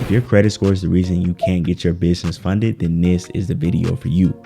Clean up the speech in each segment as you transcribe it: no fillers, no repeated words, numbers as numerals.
If your credit score is the reason you can't get your business funded, then this is the video for you.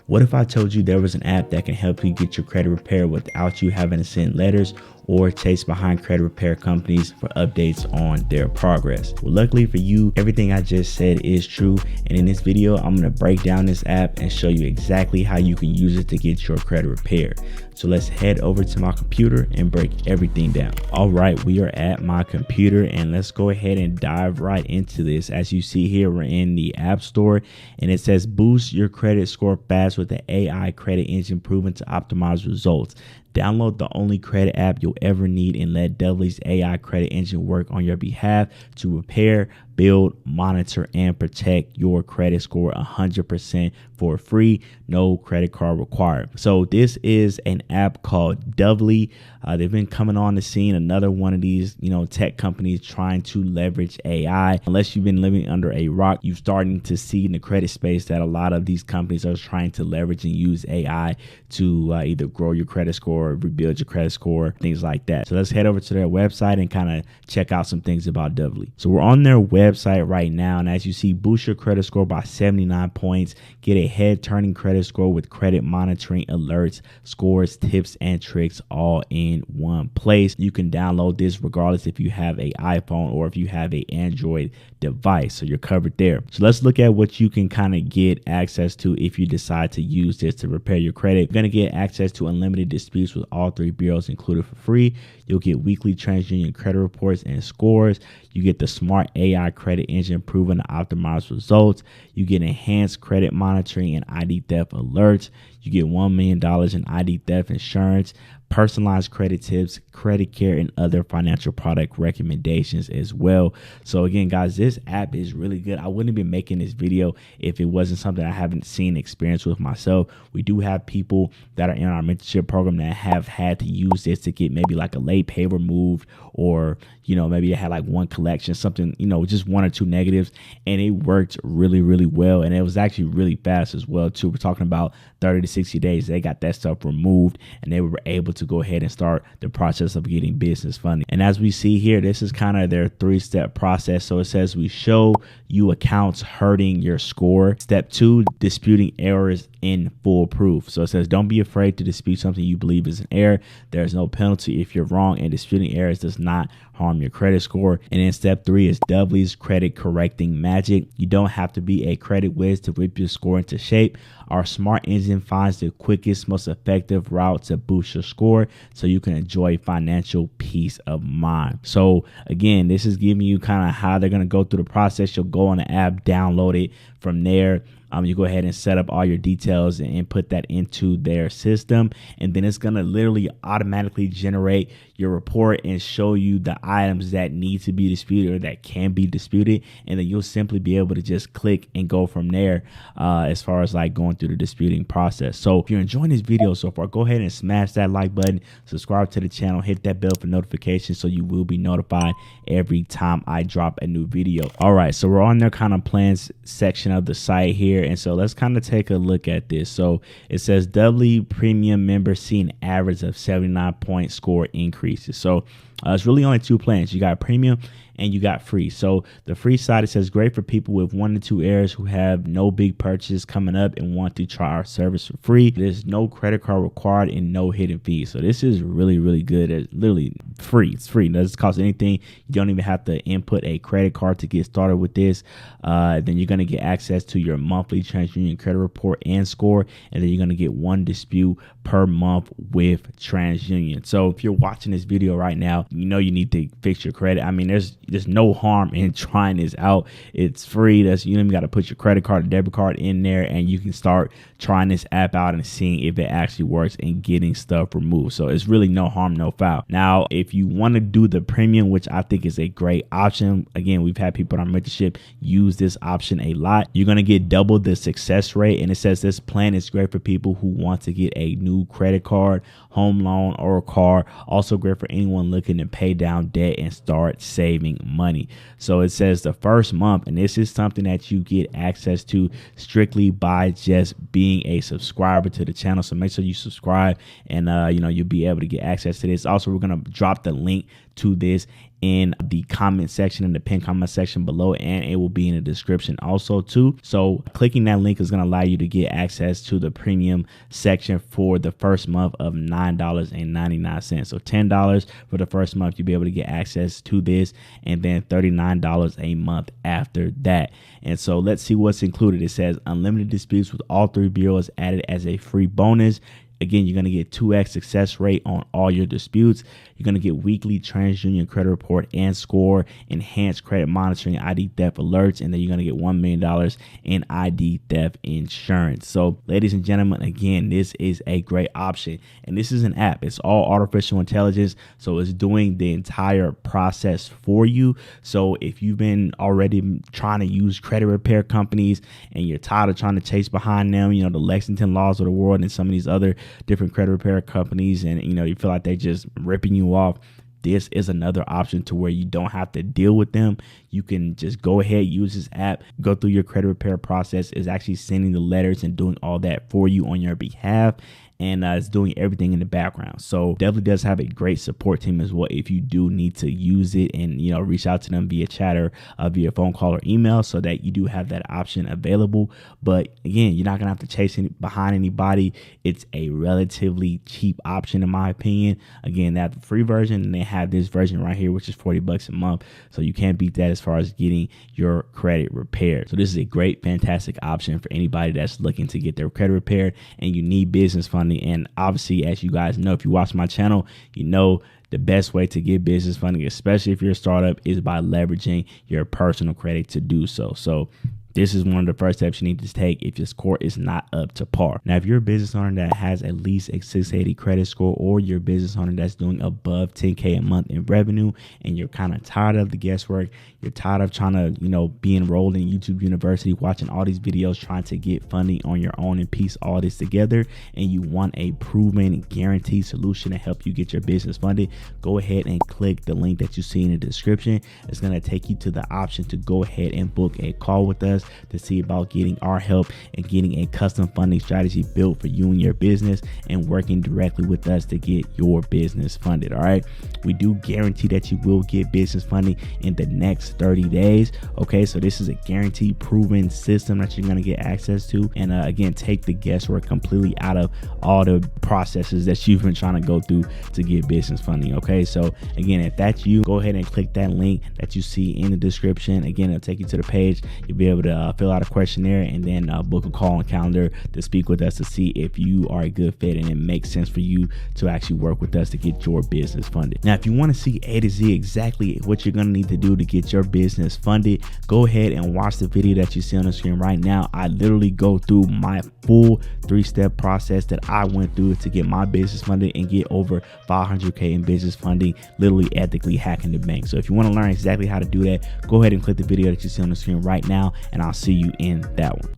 What if I told you there was an app that can help you get your credit repaired without you having to send letters or chase behind credit repair companies for updates on their progress? Well, luckily for you, everything I just said is true. And in this video, I'm going to break down this app and show you exactly how you can use it to get your credit repaired. So let's head over to my computer and break everything down. All right, we are at my computer and let's go ahead and dive right into this. As you see here, we're in the App Store and it says boost your credit score fast with the AI credit engine proven to optimize results. Download the only credit app you'll ever need and let Doubly's AI credit engine work on your behalf to repair, build, monitor, and protect your credit score 100% for free. No credit card required. So this is an app called Doubly. They've been coming on the scene. Another one of these, tech companies trying to leverage AI. Unless you've been living under a rock, you're starting to see in the credit space that a lot of these companies are trying to leverage and use AI to either grow your credit score, rebuild your credit score, things like that. So let's head over to their website and kind of check out some things about Doubly. So we're on their website right now, and as you see, boost your credit score by 79 points, get a head-turning credit score with credit monitoring, alerts, scores, tips, and tricks all in one place. You can download this regardless if you have an iPhone or if you have an Android device, so you're covered there. So let's look at what you can kind of get access to if you decide to use this to repair your credit. You're going to get access to unlimited disputes with all three bureaus included for free. You'll get weekly TransUnion credit reports and scores. You get the smart AI credit engine proven to optimize results. You get enhanced credit monitoring and ID theft alerts. You get $1 million in ID theft insurance, personalized credit tips, credit care, and other financial product recommendations as well. So again, guys, this app is really good. I wouldn't be making this video if it wasn't something I haven't seen experience with myself. We do have people that are in our mentorship program that have had to use this to get maybe like a late pay removed, or maybe it had like one collection, something, just one or two negatives, and it worked really, really well. And it was actually really fast as well too. We're talking about 30 to 60 days. They got that stuff removed and they were able to go ahead and start the process of getting business funding. And as we see here, this is kind of their 3-step process. So it says we show you accounts hurting your score. Step 2, disputing errors in full proof. So it says don't be afraid to dispute something you believe is an error. There's no penalty if you're wrong, and disputing errors does not harm your credit score. And then step 3 is Doubly's credit correcting magic. You don't have to be a credit whiz to whip your score into shape. Our smart engine finds the quickest, most effective route to boost your score so you can enjoy financial peace of mind. So again, this is giving you kind of how they're going to go through the process. You'll go on the app, download it. From there, you go ahead and set up all your details and input that into their system, and then it's going to literally automatically generate your report and show you the items that need to be disputed or that can be disputed, and then you'll simply be able to just click and go from there as far as like going through the disputing process. So if you're enjoying this video so far, go ahead and smash that like button, subscribe to the channel, hit that bell for notifications so you will be notified every time I drop a new video. All right, so we're on their kind of plans section of the site here, and so let's kind of take a look at this. So it says Doubly premium members see an average of 79 point score increases. So it's really only 2 plans. You got premium and you got free. So the free side, it says great for people with 1 to 2 errors who have no big purchase coming up and want to try our service for free. There's no credit card required and no hidden fees. So this is really, really good. It's literally free. It's free. It doesn't cost anything. You don't even have to input a credit card to get started with this. Then you're going to get access to your monthly TransUnion credit report and score. And then you're going to get 1 dispute per month with TransUnion. So if you're watching this video right now, you need to fix your credit. I mean, there's no harm in trying this out. It's free. You don't even got to put your credit card or debit card in there, and you can start trying this app out and seeing if it actually works and getting stuff removed. So it's really no harm, no foul. Now, if you want to do the premium, which I think is a great option, again, we've had people in our mentorship use this option a lot. You're going to get double the success rate, and it says this plan is great for people who want to get a new credit card, home loan, or a car. Also great for anyone looking to pay down debt and start saving money. So it says the first month, and this is something that you get access to strictly by just being a subscriber to the channel. So make sure you subscribe, and you'll be able to get access to this. Also, we're going to drop the link to this in the comment section, in the pinned comment section below, and it will be in the description also too. So clicking that link is going to allow you to get access to the premium section for the first month of $9.99. So $10 for the first month, you'll be able to get access to this, and then $39 a month after that. And so let's see what's included. It says unlimited disputes with all 3 bureaus added as a free bonus. Again, you're going to get 2x success rate on all your disputes. You're going to get weekly TransUnion credit report and score, enhanced credit monitoring, ID theft alerts, and then you're going to get $1 million in ID theft insurance. So ladies and gentlemen, again, this is a great option, and this is an app. It's all artificial intelligence, so it's doing the entire process for you. So if you've been already trying to use credit repair companies and you're tired of trying to chase behind them, you know, the Lexington Laws of the world and some of these other different credit repair companies, and you know, you feel like they're just ripping you off, this is another option to where you don't have to deal with them. You can just go ahead, use this app, go through your credit repair process. Is actually sending the letters and doing all that for you on your behalf, and it's doing everything in the background. So definitely does have a great support team as well if you do need to use it, and you know, reach out to them via chat or via phone call or email, so that you do have that option available. But again, you're not gonna have to chase behind anybody. It's a relatively cheap option in my opinion. Again, they have the free version and they have this version right here, which is $40 a month. So you can't beat that as far as getting your credit repaired. So this is a great, fantastic option for anybody that's looking to get their credit repaired and you need business funding. And obviously, as you guys know, if you watch my channel, you know the best way to get business funding, especially if you're a startup, is by leveraging your personal credit to do so. So this is one of the first steps you need to take if your score is not up to par. Now, if you're a business owner that has at least a 680 credit score, or you're a business owner that's doing above 10K a month in revenue, and you're kind of tired of the guesswork, you're tired of trying to, you know, be enrolled in YouTube University, watching all these videos, trying to get funding on your own and piece all this together, and you want a proven and guaranteed solution to help you get your business funded, go ahead and click the link that you see in the description. It's going to take you to the option to go ahead and book a call with us to see about getting our help and getting a custom funding strategy built for you and your business, and working directly with us to get your business funded. All right, we do guarantee that you will get business funding in the next 30 days. Okay, so this is a guaranteed, proven system that you're going to get access to, and again, take the guesswork completely out of all the processes that you've been trying to go through to get business funding. Okay, so again, if that's you, go ahead and click that link that you see in the description. Again, it'll take you to the page. You'll be able to fill out a questionnaire, and then book a call on calendar to speak with us to see if you are a good fit and it makes sense for you to actually work with us to get your business funded. Now, if you want to see A to Z exactly what you're going to need to do to get your business funded, go ahead and watch the video that you see on the screen right now. I literally go through my full 3-step process that I went through to get my business funded and get over 500K in business funding, literally ethically hacking the bank. So if you want to learn exactly how to do that, go ahead and click the video that you see on the screen right now, and I'll see you in that one.